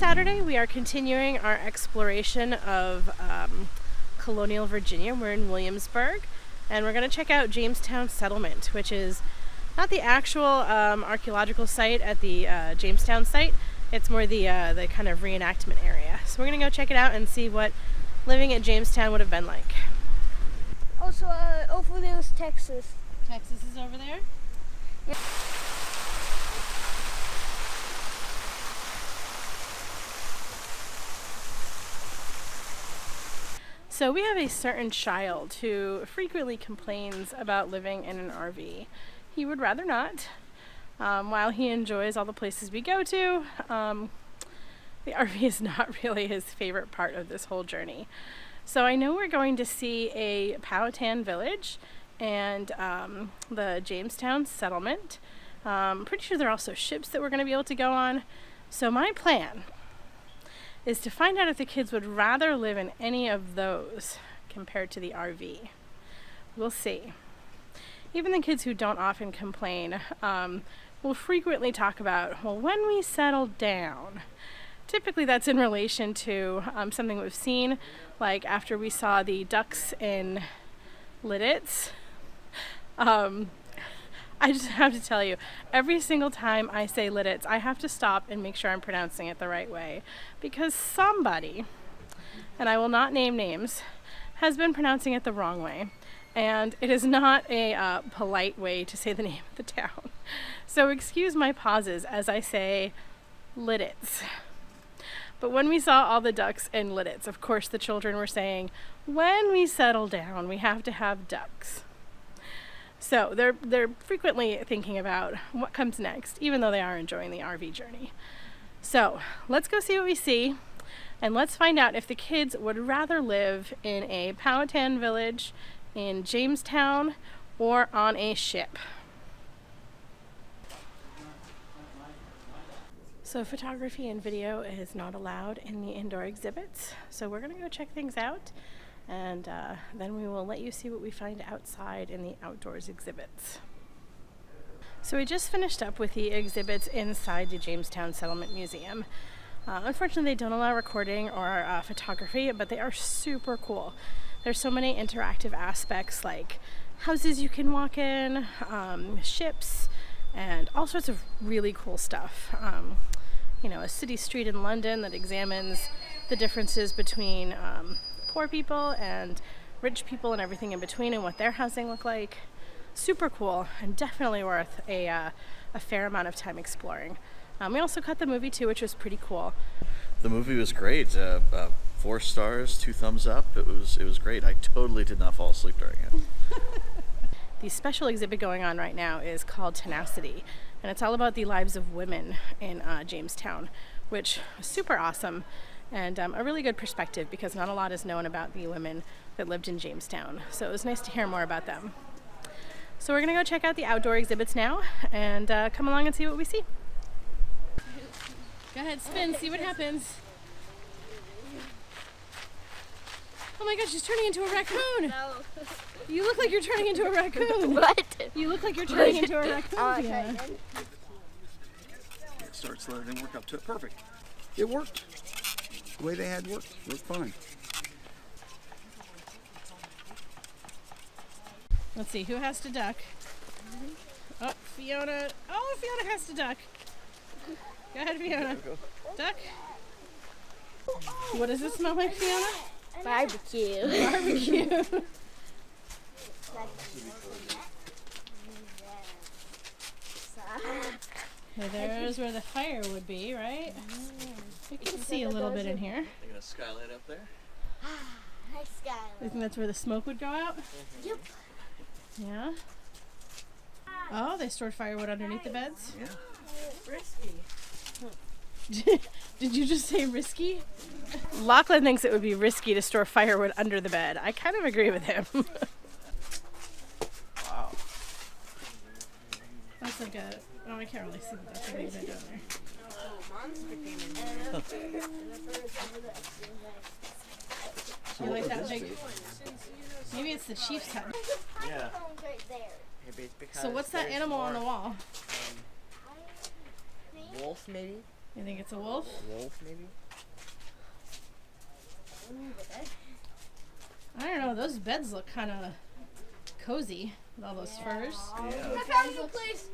Saturday we are continuing our exploration of colonial Virginia. We're in Williamsburg and we're going to check out Jamestown Settlement, which is not the actual archaeological site at the Jamestown site. It's more the kind of reenactment area. So we're going to go check it out and see what living at Jamestown would have been like. Also, over there is Texas. Texas is over there? Yep. So we have a certain child who frequently complains about living in an RV. He would rather not. While he enjoys all the places we go to, the RV is not really his favorite part of this whole journey. So I know we're going to see a Powhatan village and the Jamestown Settlement. Pretty sure there are also ships that we're going to be able to go on. So my plan is to find out if the kids would rather live in any of those compared to the RV. We'll see. Even the kids who don't often complain will frequently talk about, well, when we settle down. Typically that's in relation to something we've seen, like after we saw the ducks in Lidditz. I just have to tell you, every single time I say Lidditz, I have to stop and make sure I'm pronouncing it the right way. Because somebody, and I will not name names, has been pronouncing it the wrong way. And it is not a polite way to say the name of the town. So excuse my pauses as I say Lidditz. But when we saw all the ducks in Lidditz, of course the children were saying, when we settle down, we have to have ducks. So they're frequently thinking about what comes next, even though they are enjoying the RV journey. So let's go see what we see, and let's find out if the kids would rather live in a Powhatan village in Jamestown or on a ship. So photography and video is not allowed in the indoor exhibits, so we're gonna go check things out. And then we will let you see what we find outside in the outdoors exhibits. So we just finished up with the exhibits inside the Jamestown Settlement Museum. Unfortunately, they don't allow recording or photography, but they are super cool. There's so many interactive aspects like houses you can walk in, ships, and all sorts of really cool stuff. You know, a city street in London that examines the differences between poor people and rich people and everything in between and what their housing look like. Super cool and definitely worth a fair amount of time exploring. We also caught the movie too, which was pretty cool. The movie was great. 4 stars, 2 thumbs up. It was great. I totally did not fall asleep during it. The special exhibit going on right now is called Tenacity, and it's all about the lives of women in Jamestown, which was super awesome. And a really good perspective because not a lot is known about the women that lived in Jamestown. So it was nice to hear more about them. So we're gonna go check out the outdoor exhibits now and come along and see what we see. Go ahead, spin, see what happens. Oh my gosh, she's turning into a raccoon. No. You look like you're turning into a raccoon. What? You look like you're turning into a raccoon. Oh, Yeah. okay. It starts slow, then work up to it. Perfect. It worked. The way they had worked fine. Let's see, who has to duck? Oh, Fiona. Oh, Fiona has to duck. Go ahead, Fiona. Duck. What does it smell like, Fiona? Barbecue. Barbecue. There's where the fire would be, right? We can see a little bit in here. They got a skylight up there? Nice sky. I think that's where the smoke would go out. Yep. Yeah. Oh, they stored firewood underneath the beds? Yeah. Risky. Did you just say risky? Lachlan thinks it would be risky to store firewood under the bed. I kind of agree with him. Wow. That's like a... Oh, I can't really see what that's down there. So You what like would that this big... be? Maybe it's the chief's hut. Yeah. Right there. Maybe it's because So what's that there's animal on the more, wall? Wolf, maybe? You think it's a wolf? Wolf, maybe? I don't know. Those beds look kind of cozy with all those furs. I found a place.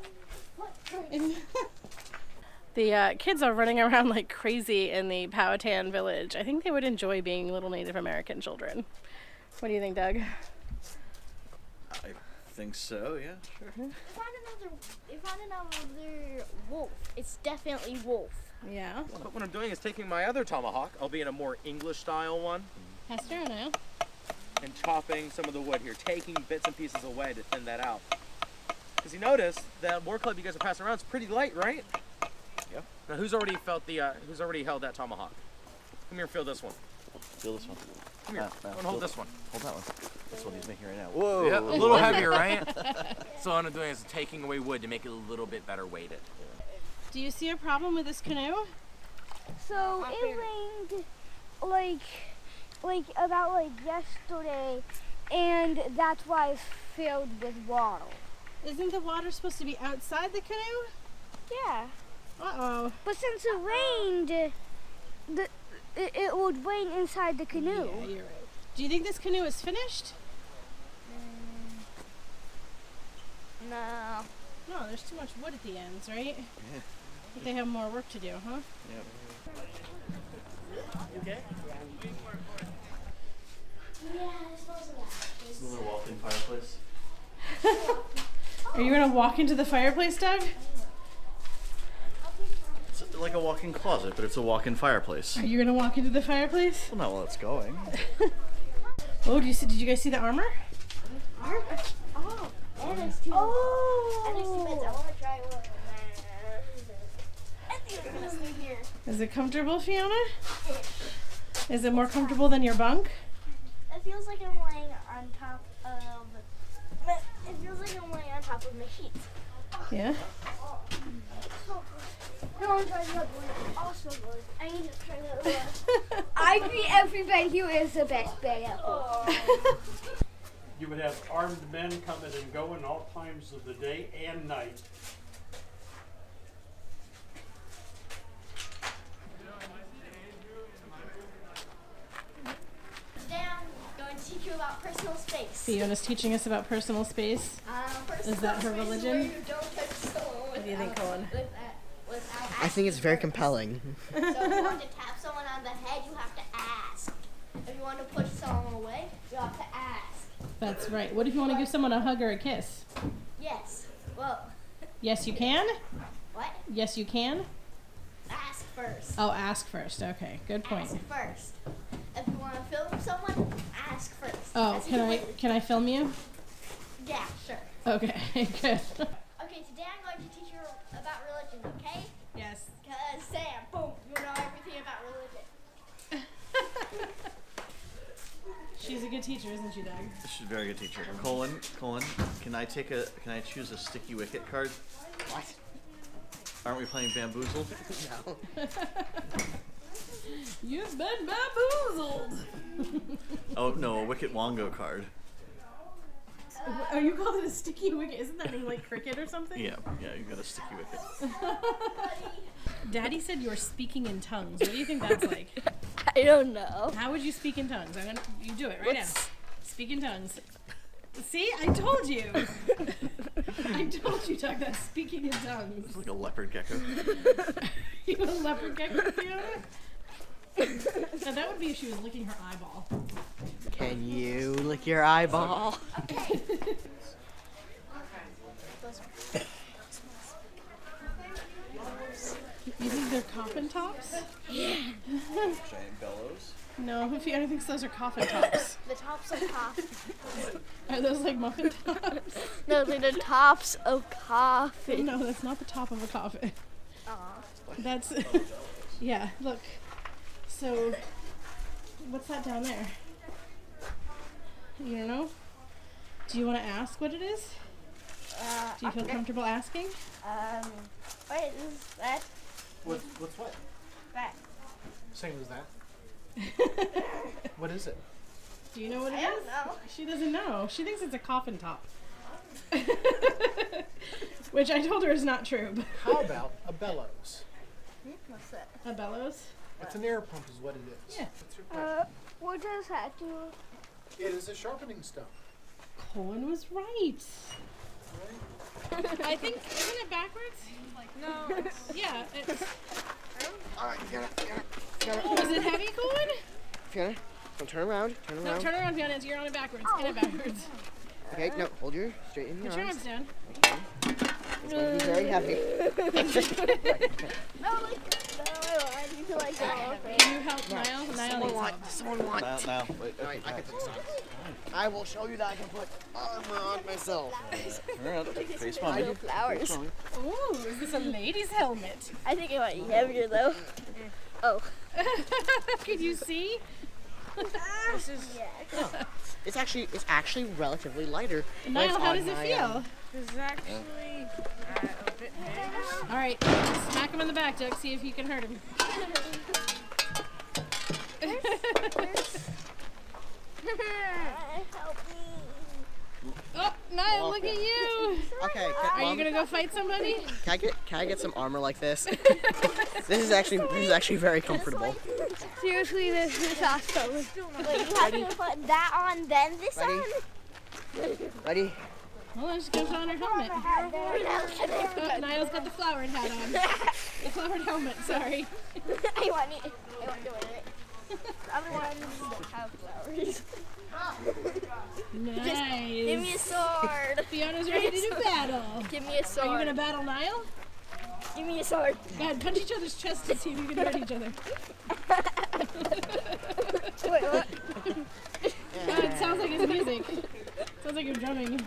The kids are running around like crazy in the Powhatan village. I think they would enjoy being little Native American children. What do you think, Doug? I think so, yeah, sure. They found another wolf. It's definitely wolf. Yeah. But what I'm doing is taking my other tomahawk, albeit a more English style one, Hester, I know. and chopping some of the wood here, taking bits and pieces away to thin that out. Because you notice that war club you guys are passing around is pretty light, right? Yep. Now who's already held that tomahawk? Come here, feel this one. Feel this one. Come here. No, Hold this one. Hold that one. That's what he's making right now. Whoa. Yeah, a little heavier, right? So what I'm doing is taking away wood to make it a little bit better weighted. Do you see a problem with this canoe? So it rained like about yesterday, and that's why it's filled with water. Isn't the water supposed to be outside the canoe? Yeah. Uh-oh. But since it rained, it would rain inside the canoe. Yeah, you're right. Do you think this canoe is finished? No. No, there's too much wood at the ends, right? Yeah. But they have more work to do, huh? Yep. Okay. It's a little walk-in fireplace. Are you gonna walk into the fireplace, Doug? It's like a walk-in closet, but it's a walk-in fireplace. Are you gonna walk into the fireplace? Well, not while it's going. Oh, did you guys see the armor? Oh. And there's two. Oh. And there's two beds. I want to try one. I think I'm gonna stay here. Is it comfortable, Fiona? Is it more comfortable than your bunk? It feels like I'm laying on top of. It feels like I'm laying on top of my sheets. Yeah. I want to try the other one. Also good. I need to try the other one. I agree. Every bed here is the best bed ever. You would have armed men coming and going all times of the day and night. Today I'm going to teach you about personal space. Fiona's teaching us about personal space. Personal Is that her space is religion? where you don't touch someone What do you think, Colin? without I think it's very compelling. So if you want to tap someone on the head, you have to ask. If you want to push someone away, you have to ask. That's right. What if you want to give someone a hug or a kiss? Yes. Well, Yes, you can? what? Yes, you can? Ask first. Oh, ask first. Okay, good point. Ask first. If you want to film someone, ask first. Oh, That's can I film you? Yeah, sure. Okay, good. Okay, today I'm going to teach you about religion, okay? Yes. Because Sam, boom, you know everything about religion. She's a good teacher, isn't she, Doug? She's a very good teacher. Colin, can I choose a sticky wicket card? What? Aren't we playing Bamboozled? No. You've been bamboozled. Oh no, a wicket wongo card. Oh, you called it a sticky wicket. Isn't that named like cricket or something? Yeah, you got a sticky wicket. Daddy said you were speaking in tongues. What do you think that's like? I don't know. How would you speak in tongues? You do it right now. Speak in tongues. See, I told you. I told you, Doug, that's speaking in tongues. It's like a leopard gecko. You a leopard gecko, Fiona? Now that would be if she was licking her eyeball. Can you lick your eyeball? You think they're coffin tops? Giant bellows. No, Fiona thinks those are coffin tops. The tops of coffee. Are those like muffin tops? No, they're the tops of coffee. No, that's not the top of a coffin. That's, yeah, look. So, what's that down there? You don't know? Do you want to ask what it is? Do you feel comfortable asking? Wait, is that? What's what? That. Same as that. What is it? Do you know what it is? I don't know. She doesn't know. She thinks it's a coffin top. Which I told her is not true. But How about a bellows? What's that? A bellows? It's an air pump is what it is. Yeah. That's your question. What does that do? It is a sharpening stone. Colin was right. I think, isn't it backwards? No. Yeah, it's... All right, Fiona. Oh, is it heavy, Colin? Fiona, don't turn around. Turn No, around. turn around, Fiona. You're on it backwards. In it backwards. Okay, no, hold your straight in your Put your arms. arms down. It's going to be very heavy. No, I need to like go over. Can you help Niall? Niall needs help. Someone want. Now, wait, All right, I can put this on. I will show you that I can put armor on myself. turn around. Face palm. Little flowers. Ooh, is this a lady's helmet? I think it might be heavier though. Oh. Can you see? This is It's actually relatively lighter. when Niall, it's how on does it my, feel? It's actually a bit big. All right, smack him in the back, Doug. See if you can hurt him. help me. Oh, Niall, look at you. Okay, Are you gonna go fight somebody? can I get some armor like this? This is actually very comfortable. Seriously, this is awesome. Wait, you have to put that on, then this Ready? on? Ready? Well, then she's gonna put on her helmet. Oh, Niall's got the flowered hat on. The flowered helmet, sorry. I want to do it. The other ones don't have flowers. Nice. Give me a sword. Fiona's ready to do battle. Give me a sword. Are you gonna battle Niall? Give me a sword. Go ahead, punch each other's chest to see if you can hurt each other. Wait, what? Oh, it sounds like it's music. Sounds like you're drumming.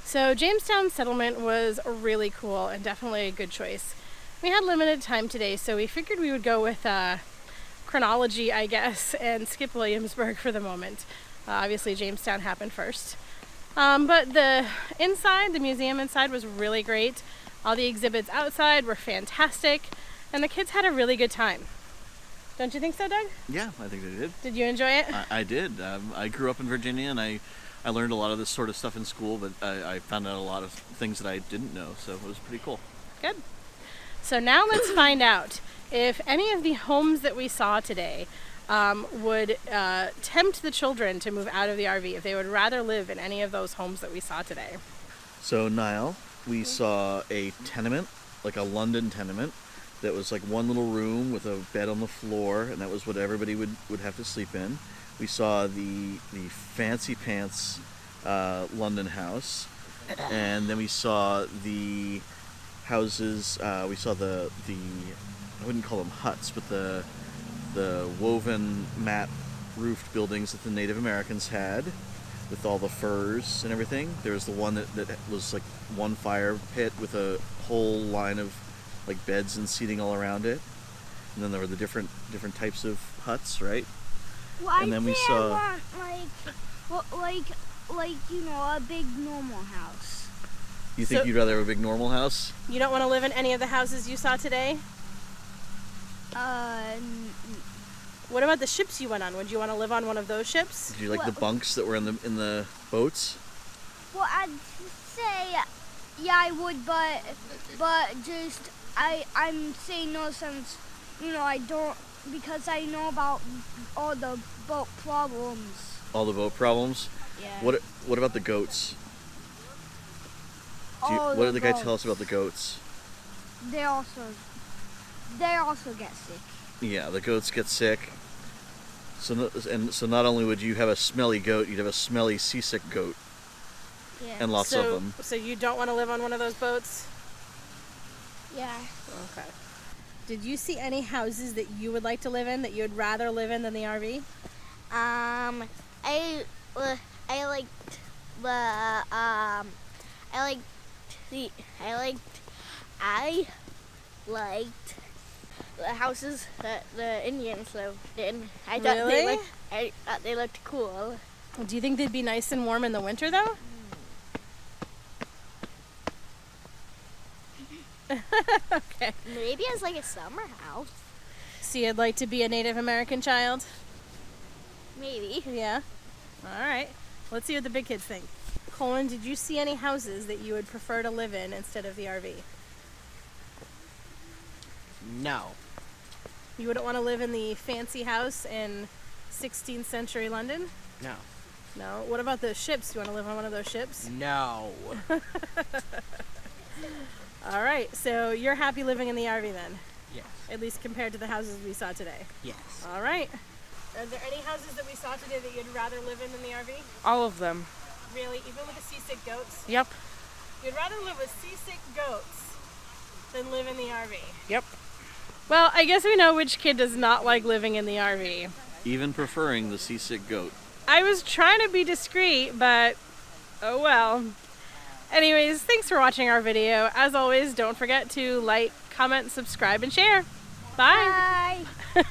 So Jamestown Settlement was really cool and definitely a good choice. We had limited time today, so we figured we would go with chronology, I guess, and skip Williamsburg for the moment. Obviously Jamestown happened first. But the museum inside was really great. All the exhibits outside were fantastic, and the kids had a really good time. Don't you think so, Doug? Yeah, I think they did. Did you enjoy it? I did. I grew up in Virginia, and I learned a lot of this sort of stuff in school, but I found out a lot of things that I didn't know, so it was pretty cool. Good. So now let's find out if any of the homes that we saw today would tempt the children to move out of the RV, if they would rather live in any of those homes that we saw today. So, Niall, we saw a tenement, like a London tenement, that was like one little room with a bed on the floor, and that was what everybody would have to sleep in. We saw the fancy pants London house, and then we saw the houses. We saw the I wouldn't call them huts, but the woven mat roofed buildings that the Native Americans had, with all the furs and everything. There was the one that was like one fire pit with a whole line of like beds and seating all around it. And then there were the different types of huts, right? Why And then we do saw- I want like you know, a big normal house? You think So- you'd rather have a big normal house? You don't want to live in any of the houses you saw today? What about the ships you went on? Would you want to live on one of those ships? Did you like the bunks that were in the boats? Well, I'd say yeah, I would, but just I'm saying no since you know I don't, because I know about all the boat problems. All the boat problems? Yeah. What about the goats? All What did the guy boats. tell us about the goats? They also get sick. Yeah, the goats get sick. So not only would you have a smelly goat, you'd have a smelly seasick goat, Yeah. and lots of them. So you don't want to live on one of those boats? Yeah. Okay. Did you see any houses that you would like to live in, that you'd rather live in than the RV? I liked the houses that the Indians lived in. I thought Really? they looked cool. Do you think they'd be nice and warm in the winter, though? Okay. Maybe as like a summer house. So you'd like to be a Native American child? Maybe. Yeah. All right. Let's see what the big kids think. Colin, did you see any houses that you would prefer to live in instead of the RV? No. You wouldn't want to live in the fancy house in 16th century London? No. No. What about those ships? Do you want to live on one of those ships? No. All right. So you're happy living in the RV then? Yes. At least compared to the houses we saw today? Yes. All right. Are there any houses that we saw today that you'd rather live in the RV? All of them. Really? Even with the seasick goats? Yep. You'd rather live with seasick goats than live in the RV? Yep. Well, I guess we know which kid does not like living in the RV. Even preferring the seasick goat. I was trying to be discreet, but oh well. Anyways, thanks for watching our video. As always, don't forget to like, comment, subscribe, and share. Bye! Bye.